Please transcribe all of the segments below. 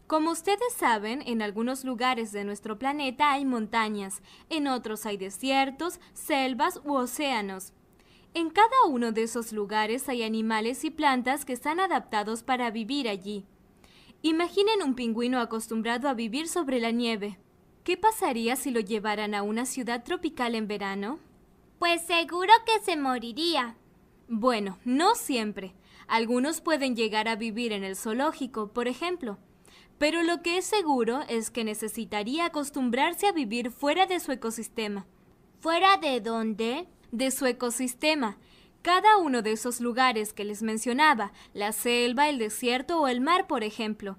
Como ustedes saben, en algunos lugares de nuestro planeta hay montañas, en otros hay desiertos, selvas u océanos. En cada uno de esos lugares hay animales y plantas que están adaptados para vivir allí. Imaginen un pingüino acostumbrado a vivir sobre la nieve. ¿Qué pasaría si lo llevaran a una ciudad tropical en verano? Pues seguro que se moriría. Bueno, no siempre. Algunos pueden llegar a vivir en el zoológico, por ejemplo. Pero lo que es seguro es que necesitaría acostumbrarse a vivir fuera de su ecosistema. ¿Fuera de dónde? De su ecosistema. Cada uno de esos lugares que les mencionaba, la selva, el desierto o el mar, por ejemplo,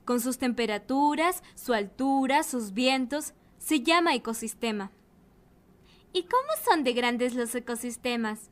con sus temperaturas, su altura, sus vientos, se llama ecosistema. ¿Y cómo son de grandes los ecosistemas?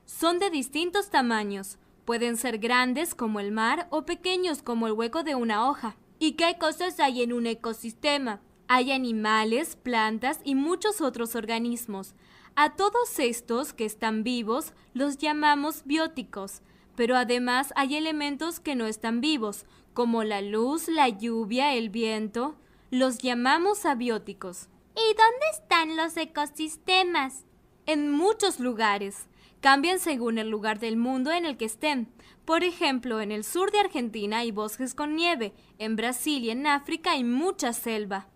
Son de distintos tamaños. Pueden ser grandes como el mar o pequeños como el hueco de una hoja. ¿Y qué cosas hay en un ecosistema? Hay animales, plantas y muchos otros organismos. A todos estos que están vivos los llamamos bióticos, pero además hay elementos que no están vivos, como la luz, la lluvia, el viento. Los llamamos abióticos. ¿Y dónde están los ecosistemas? En muchos lugares. Cambian según el lugar del mundo en el que estén. Por ejemplo, en el sur de Argentina hay bosques con nieve, en Brasil y en África hay mucha selva.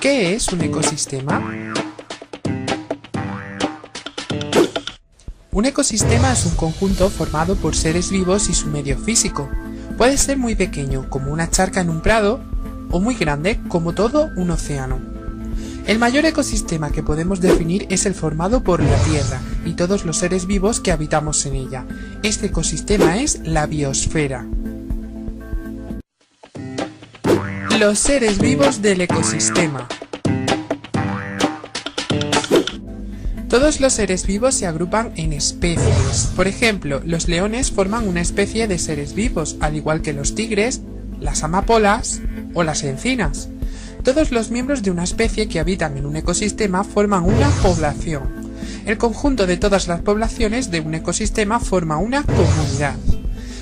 ¿Qué es un ecosistema? Un ecosistema es un conjunto formado por seres vivos y su medio físico. Puede ser muy pequeño, como una charca en un prado, o muy grande, como todo un océano. El mayor ecosistema que podemos definir es el formado por la Tierra y todos los seres vivos que habitamos en ella. Este ecosistema es la biosfera. Los seres vivos del ecosistema. Todos los seres vivos se agrupan en especies. Por ejemplo, los leones forman una especie de seres vivos, al igual que los tigres, las amapolas o las encinas. Todos los miembros de una especie que habitan en un ecosistema forman una población. El conjunto de todas las poblaciones de un ecosistema forma una comunidad.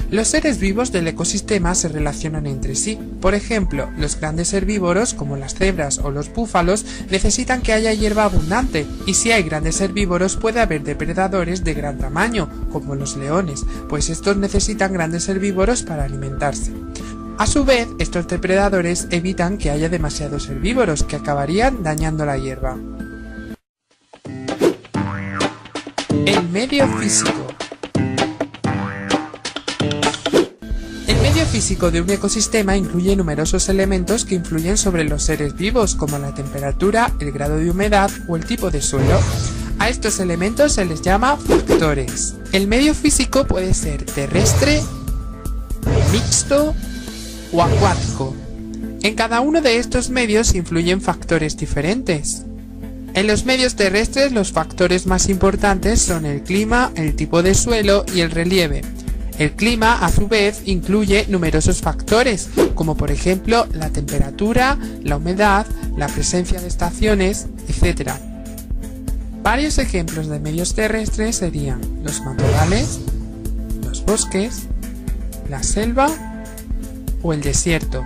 Los seres vivos del ecosistema se relacionan entre sí. Por ejemplo, los grandes herbívoros, como las cebras o los búfalos, necesitan que haya hierba abundante, y si hay grandes herbívoros puede haber depredadores de gran tamaño, como los leones, pues estos necesitan grandes herbívoros para alimentarse. A su vez, estos depredadores evitan que haya demasiados herbívoros, que acabarían dañando la hierba. El medio físico. El medio físico de un ecosistema incluye numerosos elementos que influyen sobre los seres vivos, como la temperatura, el grado de humedad o el tipo de suelo. A estos elementos se les llama factores. El medio físico puede ser terrestre, mixto o acuático. En cada uno de estos medios influyen factores diferentes. En los medios terrestres los factores más importantes son el clima, el tipo de suelo y el relieve. El clima, a su vez, incluye numerosos factores, como por ejemplo la temperatura, la humedad, la presencia de estaciones, etc. Varios ejemplos de medios terrestres serían los matorrales, los bosques, la selva o el desierto.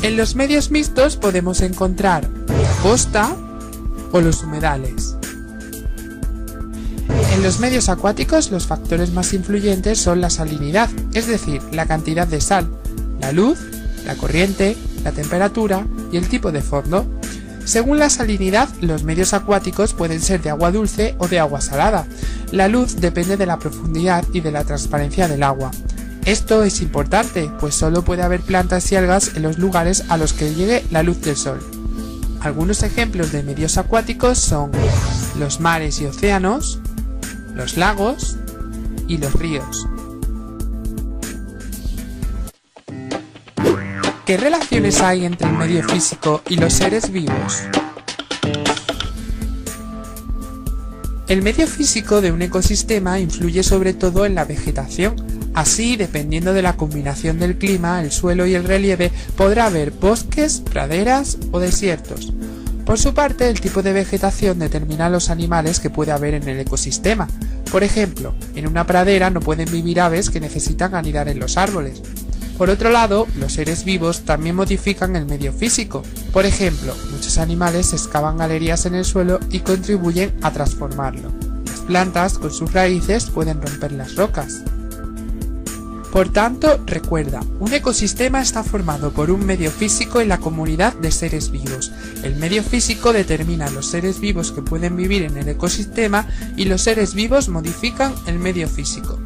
En los medios mixtos podemos encontrar la costa o los humedales. En los medios acuáticos los factores más influyentes son la salinidad, es decir, la cantidad de sal, la luz, la corriente, la temperatura y el tipo de fondo. Según la salinidad, los medios acuáticos pueden ser de agua dulce o de agua salada. La luz depende de la profundidad y de la transparencia del agua. Esto es importante, pues solo puede haber plantas y algas en los lugares a los que llegue la luz del sol. Algunos ejemplos de medios acuáticos son los mares y océanos, los lagos y los ríos. ¿Qué relaciones hay entre el medio físico y los seres vivos? El medio físico de un ecosistema influye sobre todo en la vegetación. Así, dependiendo de la combinación del clima, el suelo y el relieve, podrá haber bosques, praderas o desiertos. Por su parte, el tipo de vegetación determina los animales que puede haber en el ecosistema. Por ejemplo, en una pradera no pueden vivir aves que necesitan anidar en los árboles. Por otro lado, los seres vivos también modifican el medio físico. Por ejemplo, muchos animales excavan galerías en el suelo y contribuyen a transformarlo. Las plantas, con sus raíces, pueden romper las rocas. Por tanto, recuerda, un ecosistema está formado por un medio físico y la comunidad de seres vivos. El medio físico determina los seres vivos que pueden vivir en el ecosistema y los seres vivos modifican el medio físico.